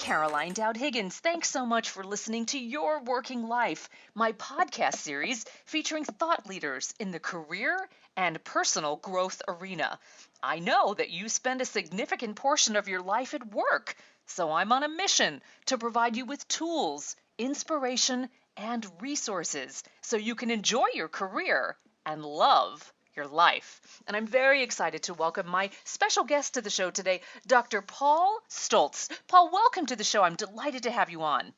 Caroline Dowd-Higgins. Thanks so much for listening to Your Working Life, my podcast series featuring thought leaders in the career and personal growth arena. I know that you spend a significant portion of your life at work, so I'm on a mission to provide you with tools, inspiration, and resources so you can enjoy your career and love your life. And I'm very excited to welcome my special guest to the show today, Dr. Paul Stoltz. Paul, welcome to the show. I'm delighted to have you on.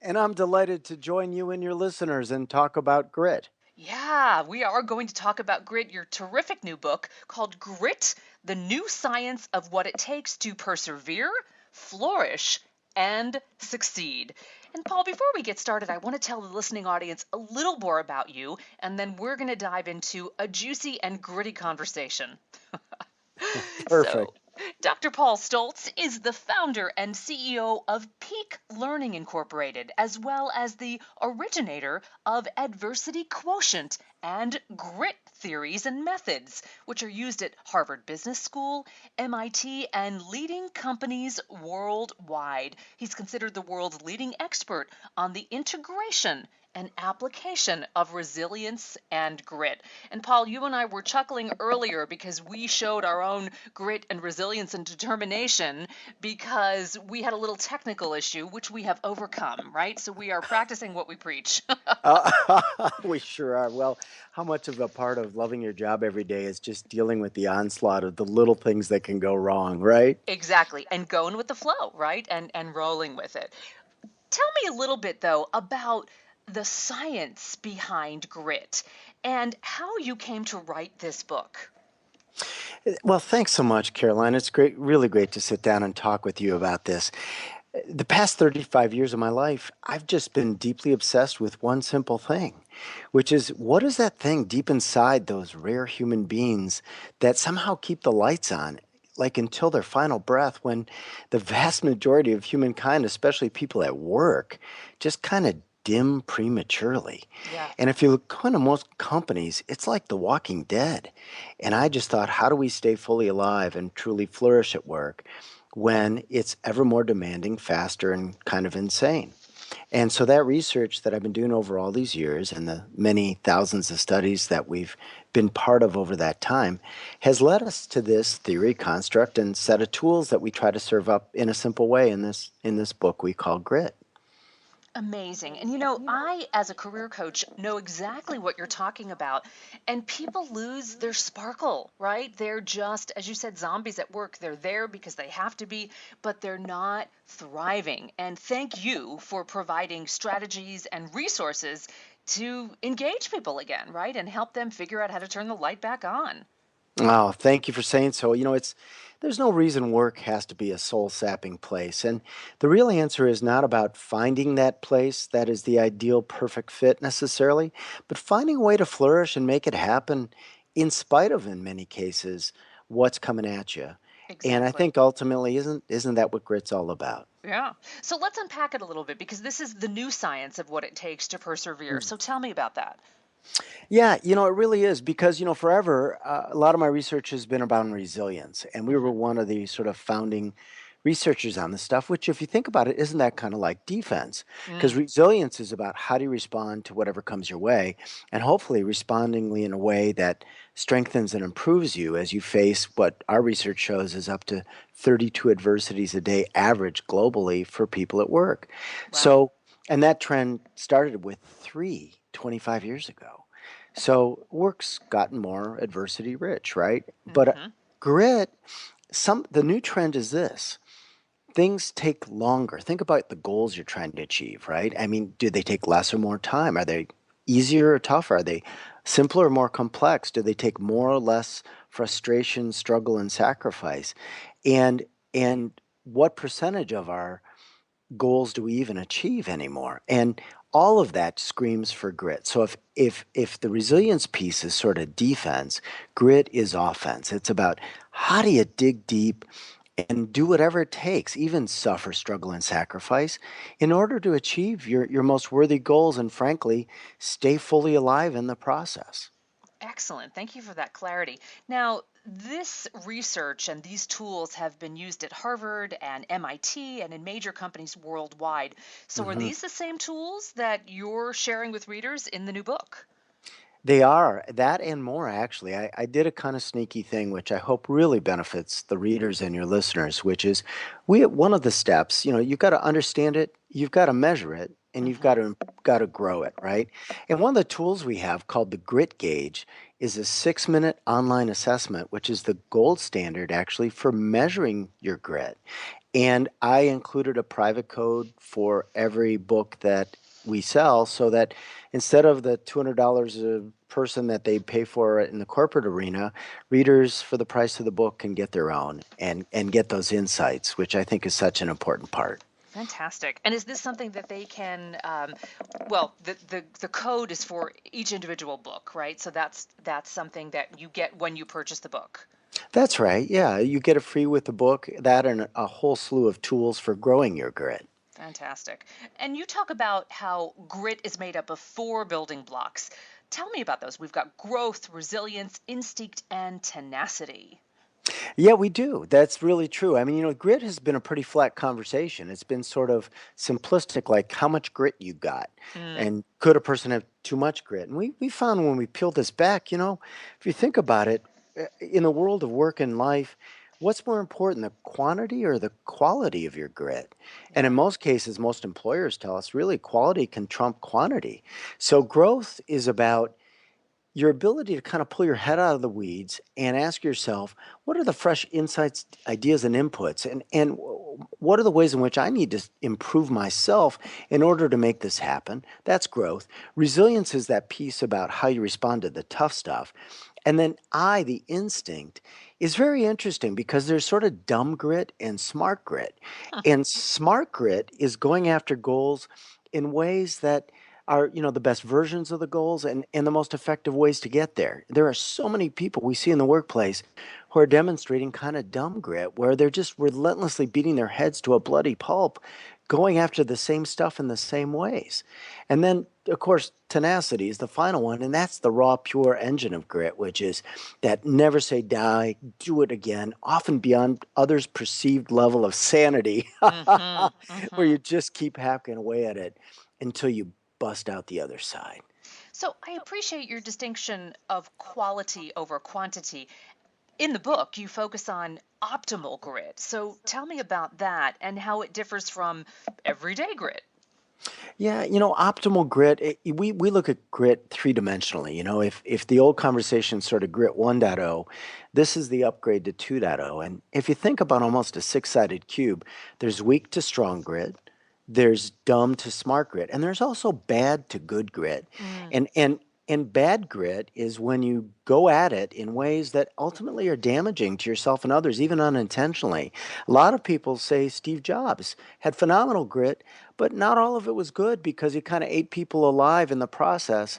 And I'm delighted to join you and your listeners and talk about grit. Yeah, we are going to talk about Grit, your terrific new book called Grit, the New Science of What It Takes to Persevere, Flourish, and Succeed. And Paul, before we get started, I want to tell the listening audience a little more about you, and then we're going to dive into a juicy and gritty conversation. So, Perfect. Dr. Paul Stoltz is the founder and CEO of Peak Learning Incorporated, as well as the originator of adversity quotient and grit theories and methods, which are used at Harvard Business School, MIT, and leading companies worldwide. He's considered the world's leading expert on the integration and application of resilience and grit. And Paul, you and I were chuckling earlier because we showed our own grit and resilience and determination because we had a little technical issue, which we have overcome, right? So we are practicing what we preach. Uh, we sure are. Well, how much of a part of loving your job every day is just dealing with the onslaught of the little things that can go wrong, right? Exactly. And going with the flow, right? And rolling with it. Tell me a little bit, though, about the science behind grit and how you came to write this book. Well, thanks so much, Caroline. It's great, really great to sit down and talk with you about this. The past 35 years of my life, I've just been deeply obsessed with one simple thing, which is what is that thing deep inside those rare human beings that somehow keep the lights on, like until their final breath, when the vast majority of humankind, especially people at work, just kind of dim prematurely. Yeah. And if you look into most companies, it's like The Walking Dead. And I just thought, how do we stay fully alive and truly flourish at work when it's ever more demanding, faster, and kind of insane? And so that research that I've been doing over all these years and the many thousands of studies that we've been part of over that time has led us to this theory, construct, and set of tools that we try to serve up in a simple way in this book we call Grit. Amazing. And I, as a career coach, know exactly what you're talking about. And people lose their sparkle, right? They're just, as you said, zombies at work. They're there because they have to be, but they're not thriving. And thank you for providing strategies and resources to engage people again, right? And help them figure out how to turn the light back on. Oh, thank you for saying so. It's there's no reason work has to be a soul-sapping place. And the real answer is not about finding that place that is the ideal perfect fit necessarily, but finding a way to flourish and make it happen in spite of, in many cases, what's coming at you. And I Exactly. think ultimately isn't that what grit's all about? Yeah. So let's unpack it a little bit because this is the new science of what it takes to persevere. So tell me about that. Yeah, it really is because, forever, a lot of my research has been about resilience. And we were Hmm. one of the sort of founding researchers on this stuff, which, if you think about it, isn't that kind of like defense? Because Mm, resilience is about how do you respond to whatever comes your way, and hopefully respondingly in a way that strengthens and improves you as you face what our research shows is up to 32 adversities a day average globally for people at work. wow. So, and that trend started with 25 years ago. So work's gotten more adversity rich, right? But Hmm. grit, the new trend is this. Things take longer. Think about the goals you're trying to achieve, right? I mean, do they take less or more time? Are they easier or tougher? Are they simpler or more complex? Do they take more or less frustration, struggle, and sacrifice? And and what percentage of our goals do we even achieve anymore? And all of that screams for grit. So if the resilience piece is sort of defense, grit is offense. It's about how do you dig deep and do whatever it takes, even suffer, struggle, and sacrifice in order to achieve your most worthy goals and frankly, stay fully alive in the process. Excellent. Thank you for that clarity. Now, this research and these tools have been used at Harvard and MIT and in major companies worldwide. So, are Mhm. these the same tools that you're sharing with readers in the new book? They are that and more, actually. I did a kind of sneaky thing, which I hope really benefits the readers and your listeners, which is one of the steps, you've got to understand it, you've got to measure it, and you've Hmm. got to grow it, right? And one of the tools we have called the grit gauge is a 6-minute online assessment, which is the gold standard actually for measuring your grit. And I included a private code for every book that we sell so that instead of the $200 a person that they pay for in the corporate arena, readers for the price of the book can get their own and get those insights, which I think is such an important part. Fantastic. And is this something that they can, well, the code is for each individual book, right? So that's something that you get when you purchase the book. That's right. Yeah, you get it free with the book, that and a whole slew of tools for growing your grit. Fantastic. And you talk about how grit is made up of four building blocks. Tell me about those. We've got growth, resilience, instinct, and tenacity. Yeah, we do. That's really true. I mean, grit has been a pretty flat conversation. It's been sort of simplistic, like how much grit you got, Mm, and could a person have too much grit? And we found when we peeled this back, if you think about it, in the world of work and life, what's more important, the quantity or the quality of your grit? And in yeah. most cases, most employers tell us really quality can trump quantity. So growth is about your ability to kind of pull your head out of the weeds and ask yourself, what are the fresh insights, ideas, and inputs, and what are the ways in which I need to improve myself in order to make this happen? That's growth. Resilience is that piece about how you respond to the tough stuff. And then the instinct, is very interesting because there's sort of dumb grit and smart grit. And smart grit is going after goals in ways that are the best versions of the goals and the most effective ways to get there. There are so many people we see in the workplace who are demonstrating kind of dumb grit where they're just relentlessly beating their heads to a bloody pulp, going after the same stuff in the same ways. And then of course tenacity is the final one, and that's the raw pure engine of grit, which is that never say die, do it again, often beyond others perceived level of sanity, Mm-hmm. where Mm-hmm. you just keep hacking away at it until you bust out the other side. So I appreciate your distinction of quality over quantity. In the book, you focus on optimal grit. So tell me about that and how it differs from everyday grit. Yeah, optimal grit, we look at grit three-dimensionally. If the old conversation sort of grit 1.0, this is the upgrade to 2.0. And if you think about almost a six-sided cube, there's weak to strong grit, there's dumb to smart grit, and there's also bad to good grit. Mm, And bad grit is when you go at it in ways that ultimately are damaging to yourself and others, even unintentionally. A lot of people say Steve Jobs had phenomenal grit, but not all of it was good because he kind of ate people alive in the process.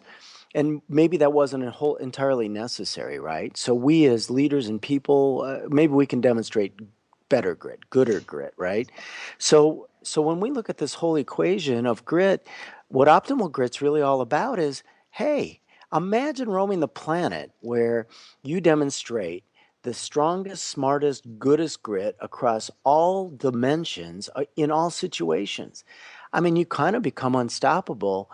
And maybe that wasn't entirely necessary, right? So we as leaders and people, maybe we can demonstrate better grit, gooder grit, right? So when we look at this whole equation of grit, what optimal grit's really all about is, hey, imagine roaming the planet where you demonstrate the strongest, smartest, goodest grit across all dimensions in all situations. I mean, you kind of become unstoppable,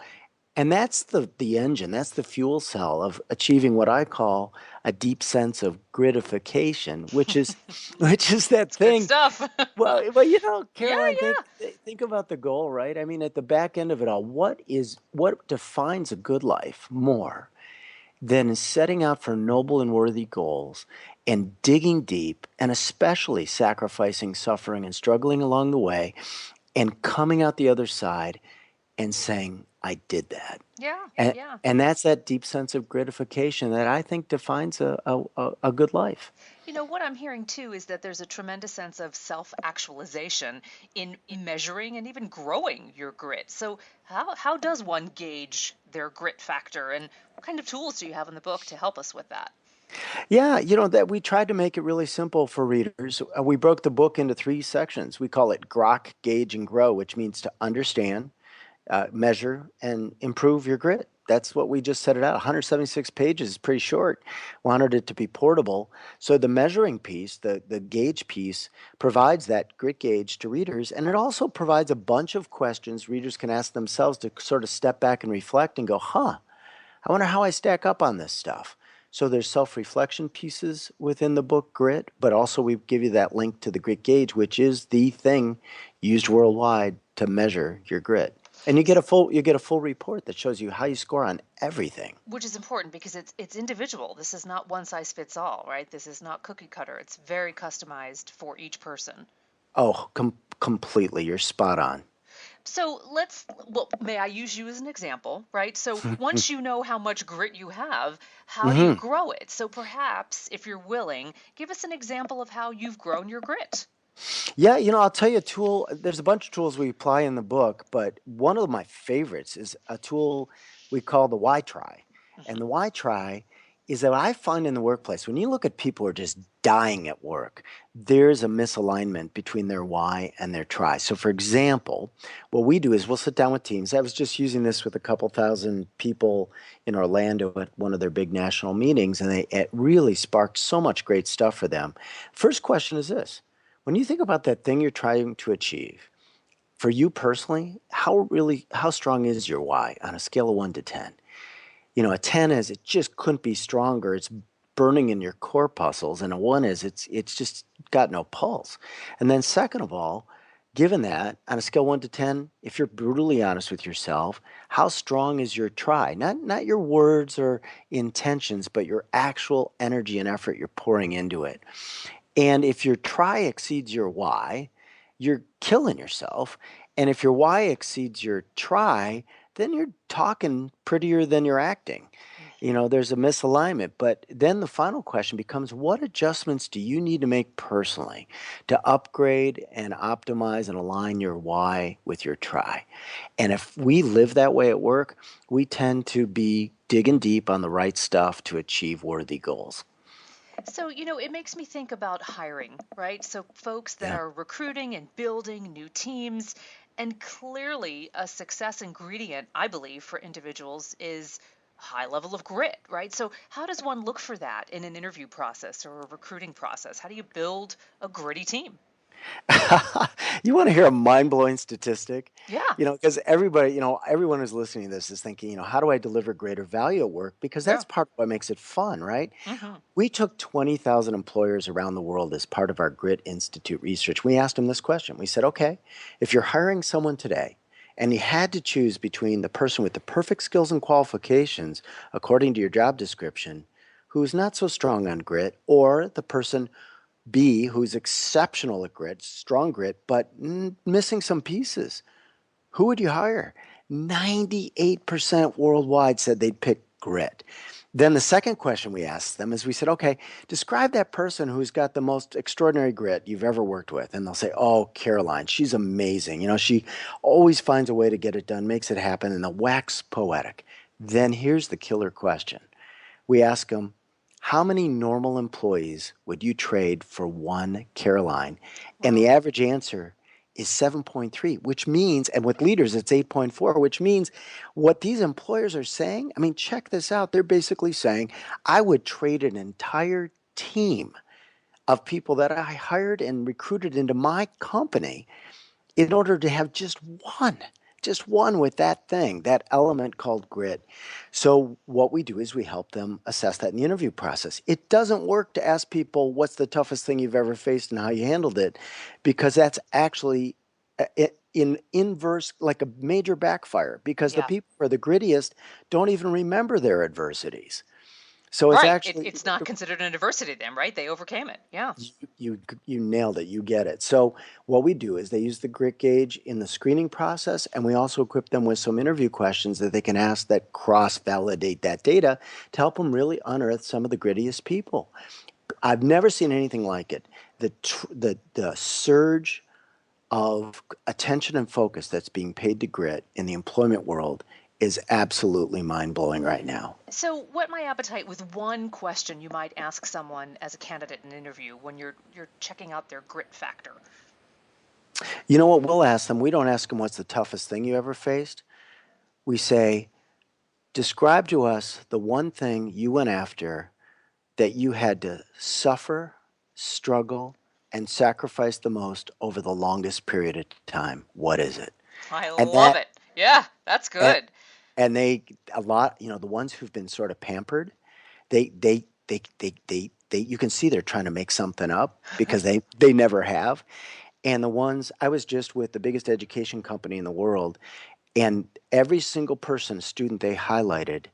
and that's the engine, that's the fuel cell of achieving what I call a deep sense of gratification, which is which is that it's good thing. stuff. Well, Yeah, Caroline, yeah. think about the goal, right? I mean, at the back end of it all, what defines a good life more than setting out for noble and worthy goals and digging deep and especially sacrificing suffering and struggling along the way and coming out the other side and saying, I did that. Yeah, And, yeah. and that's that deep sense of gratification that I think defines a good life. You know, what I'm hearing too is that there's a tremendous sense of self actualization in measuring and even growing your grit. So, how does one gauge their grit factor, and what kind of tools do you have in the book to help us with that? Yeah, that we tried to make it really simple for readers. We broke the book into three sections. We call it Grok, Gauge, and Grow, which means to understand, measure, and improve your grit. That's what we just set it out. 176 pages is pretty short. Wanted it to be portable. So the measuring piece, the gauge piece, provides that grit gauge to readers, and it also provides a bunch of questions readers can ask themselves to sort of step back and reflect and go, huh, I wonder how I stack up on this stuff. So there's self-reflection pieces within the book Grit, but also we give you that link to the Grit Gauge, which is the thing used worldwide to measure your grit. And you get a full report that shows you how you score on everything. Which is important because it's individual. This is not one size fits all, right? This is not cookie cutter. It's very customized for each person. Oh, completely. You're spot on. So well, may I use you as an example, right? So once you know how much grit you have, how do you Hmm. grow it? So perhaps, if you're willing, give us an example of how you've grown your grit. Yeah, I'll tell you a tool. There's a bunch of tools we apply in the book, but one of my favorites is a tool we call the Why Try. And Hmm. the Why Try is that I find in the workplace, when you look at people who are just dying at work, there's a misalignment between their why and their try. So, for example, what we do is we'll sit down with teams. I was just using this with a couple thousand people in Orlando at one of their big national meetings, and it really sparked so much great stuff for them. First question is this: when you think about that thing you're trying to achieve, for you personally, how strong is your why on a scale of 1 to 10? A 10 is it just couldn't be stronger. It's burning in your corpuscles, and a 1 is it's just got no pulse. And then second of all, given that on a scale 1 to 10, if you're brutally honest with yourself, how strong is your try? Not your words or intentions, but your actual energy and effort you're pouring into it. And if your try exceeds your why, you're killing yourself. And if your why exceeds your try, then you're talking prettier than you're acting. There's a misalignment. But then the final question becomes, what adjustments do you need to make personally to upgrade and optimize and align your why with your try? And if we live that way at work, we tend to be digging deep on the right stuff to achieve worthy goals. So, it makes me think about hiring, right? So, folks that Yeah. are recruiting and building new teams. And clearly, a success ingredient, I believe, for individuals is high level of grit, right? So, how does one look for that in an interview process or a recruiting process? How do you build a gritty team? You want to hear a mind-blowing statistic? Yeah, Because everybody, everyone who's listening to this is thinking, how do I deliver greater value at work? Because yeah. that's part of what makes it fun, right? Hmm. We took 20,000 employers around the world as part of our Grit Institute research. We asked them this question. We said, okay, if you're hiring someone today and you had to choose between the person with the perfect skills and qualifications according to your job description, who's not so strong on grit, or the person B, who's exceptional at grit, strong grit, but missing some pieces, who would you hire? 98% worldwide said they'd pick grit. Then the second question we asked them is we said, okay, describe that person who's got the most extraordinary grit you've ever worked with. And they'll say, oh, Caroline, she's amazing. She always finds a way to get it done, makes it happen, and they'll wax poetic. Then here's the killer question. We ask them, how many normal employees would you trade for one Caroline? And the Wow. average answer is 7.3, which means, and with leaders, it's 8.4, which means what these employers are saying, I mean, check this out. They're basically saying, I would trade an entire team of people that I hired and recruited into my company in order to have just one with that thing, that element called grit. So, what we do is we help them assess that in the interview process. It doesn't work to ask people what's the toughest thing you've ever faced and how you handled it, because that's actually in inverse, like a major backfire, because the Yeah. people who are the grittiest don't even remember their adversities. So, it's Right. actually It's not considered an adversity then, right? They overcame it. Yeah. you nailed it. You get it. So what we do is they use the grit gauge in the screening process, and we also equip them with some interview questions that they can ask that cross-validate that data to help them really unearth some of the grittiest people. I've never seen anything like it. The surge of attention and focus that's being paid to grit in the employment world is absolutely mind-blowing right now. So, whet my appetite with one question you might ask someone as a candidate in an interview when you're checking out their grit factor. You know what we'll ask them? We don't ask them what's the toughest thing you ever faced. We say, Describe to us the one thing you went after that you had to suffer, struggle, and sacrifice the most over the longest period of time. What is it? I And love that, it. Yeah, that's and, good. and they, a lot, the ones who've been sort of pampered, you can see they're trying to make something up because they never have. And the ones, I was just with the biggest education company in the world, and every single person, student they highlighted,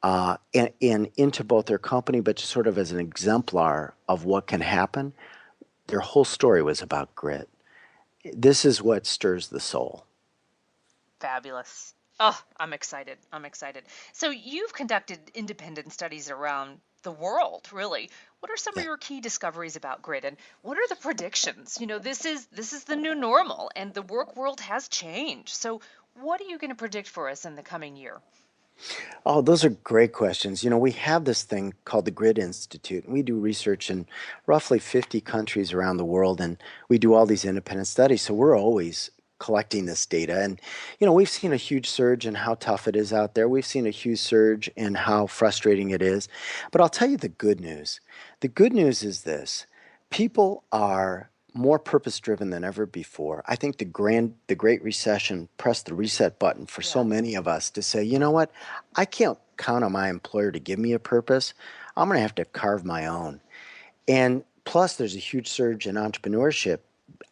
and into both their company, but just sort of as an exemplar of what can happen, their whole story was about grit. This is what stirs the soul. Fabulous. Oh, I'm excited. I'm excited. So you've conducted independent studies around the world, really. What are some of Yeah. your key discoveries about grit and what are the predictions? This is the new normal and the work world has changed. So what are you going to predict for us in the coming year? Oh, those are great questions. We have this thing called the Grid Institute, and we do research in roughly 50 countries around the world, and we do all these independent studies. So we're always collecting this data. And, we've seen a huge surge in how tough it is out there. We've seen a huge surge in how frustrating it is. But I'll tell you the good news. The good news is this: people are more purpose driven than ever before. I think the Great Recession pressed the reset button for so Yeah. many of us to say, you know what? I can't count on my employer to give me a purpose. I'm going to have to carve my own. And plus, there's a huge surge in entrepreneurship.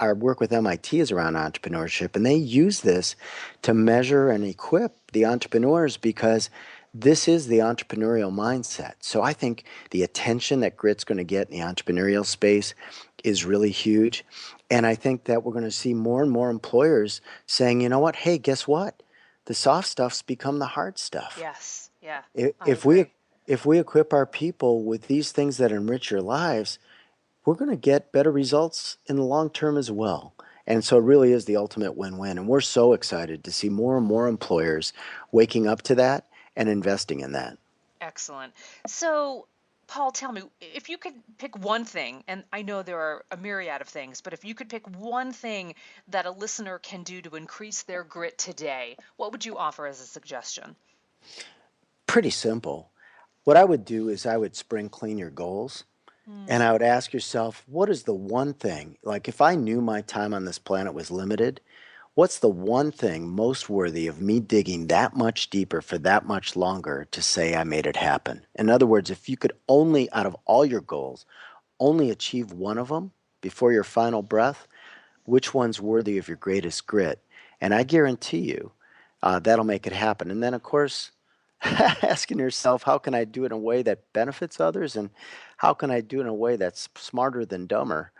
Our work with MIT is around entrepreneurship, and they use this to measure and equip the entrepreneurs because this is the entrepreneurial mindset. So I think the attention that grit's going to get in the entrepreneurial space is really huge. And I think that we're going to see more and more employers saying, you know what? Hey, guess what? The soft stuff's become the hard stuff. Yes. Yeah. I If we agree. if we equip our people with these things that enrich your lives, we're going to get better results in the long term as well. And so it really is the ultimate win-win. And we're so excited to see more and more employers waking up to that and investing in that. Excellent. So, Paul, tell me, if you could pick one thing, and I know there are a myriad of things, but if you could pick one thing that a listener can do to increase their grit today, what would you offer as a suggestion? Pretty simple. What I would do is I would spring clean your goals. And Hmm. I would ask yourself, what is the one thing, like if I knew my time on this planet was limited, what's the one thing most worthy of me digging that much deeper for that much longer to say I made it happen? In other words, if you could only, out of all your goals, only achieve one of them before your final breath, which one's worthy of your greatest grit? And I guarantee you that'll make it happen. And then, of course, asking yourself, how can I do it in a way that benefits others? And how can I do it in a way that's smarter than dumber?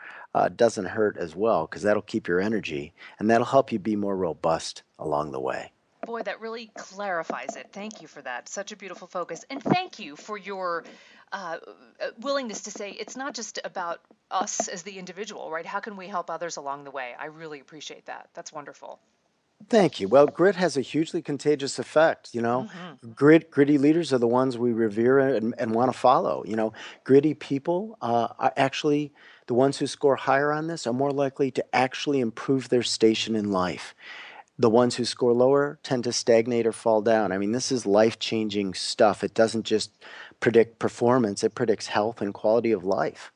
Doesn't hurt as well, because that'll keep your energy and that'll help you be more robust along the way. Boy, that really clarifies it. Thank you for that. Such a beautiful focus. And thank you for your uh, willingness to say it's not just about us as the individual, right? How can we help others along the way? I really appreciate that. That's wonderful. Thank you. Well, grit has a hugely contagious effect. Hmm. Gritty leaders are the ones we revere and want to follow. Gritty people are actually the ones who score higher on this are more likely to actually improve their station in life. The ones who score lower tend to stagnate or fall down. I mean, this is life changing stuff. It doesn't just predict performance, it predicts health and quality of life.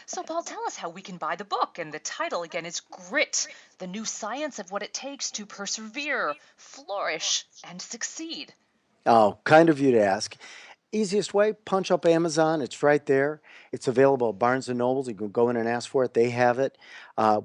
So, Paul, tell us how we can buy the book. And the title, again, is Grit, the New Science of What It Takes to Persevere, Flourish, and Succeed. Oh, kind of you to ask. Easiest way, punch up Amazon. It's right there. It's available at Barnes and Nobles. You can go in and ask for it. They have it.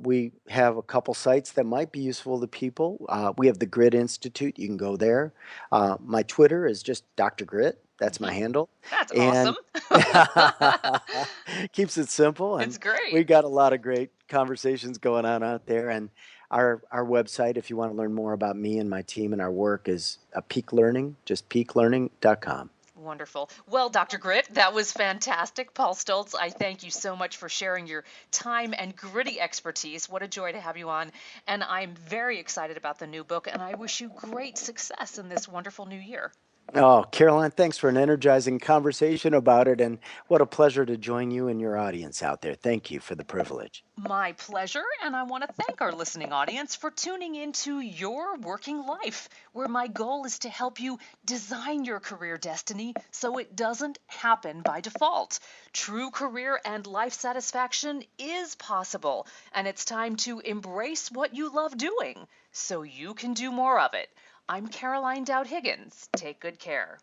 We have a couple sites that might be useful to people. We have the Grit Institute. You can go there. My Twitter is just Dr. Grit. That's my Hmm. handle. That's awesome. And keeps it simple. It's And great. we got a lot of great conversations going on out there. And our website, if you want to learn more about me and my team and our work, is Peak Learning, just peaklearning.com. Wonderful. Well, Dr. Grit, that was fantastic. Paul Stoltz, I thank you so much for sharing your time and gritty expertise. What a joy to have you on. And I'm very excited about the new book, and I wish you great success in this wonderful new year. Oh, Caroline, thanks for an energizing conversation about it. And what a pleasure to join you and your audience out there. Thank you for the privilege. My pleasure, and I want to thank our listening audience for tuning into Your Working Life, where my goal is to help you design your career destiny so it doesn't happen by default. True career and life satisfaction is possible, and it's time to embrace what you love doing so you can do more of it. I'm Caroline Dowd-Higgins. Take good care.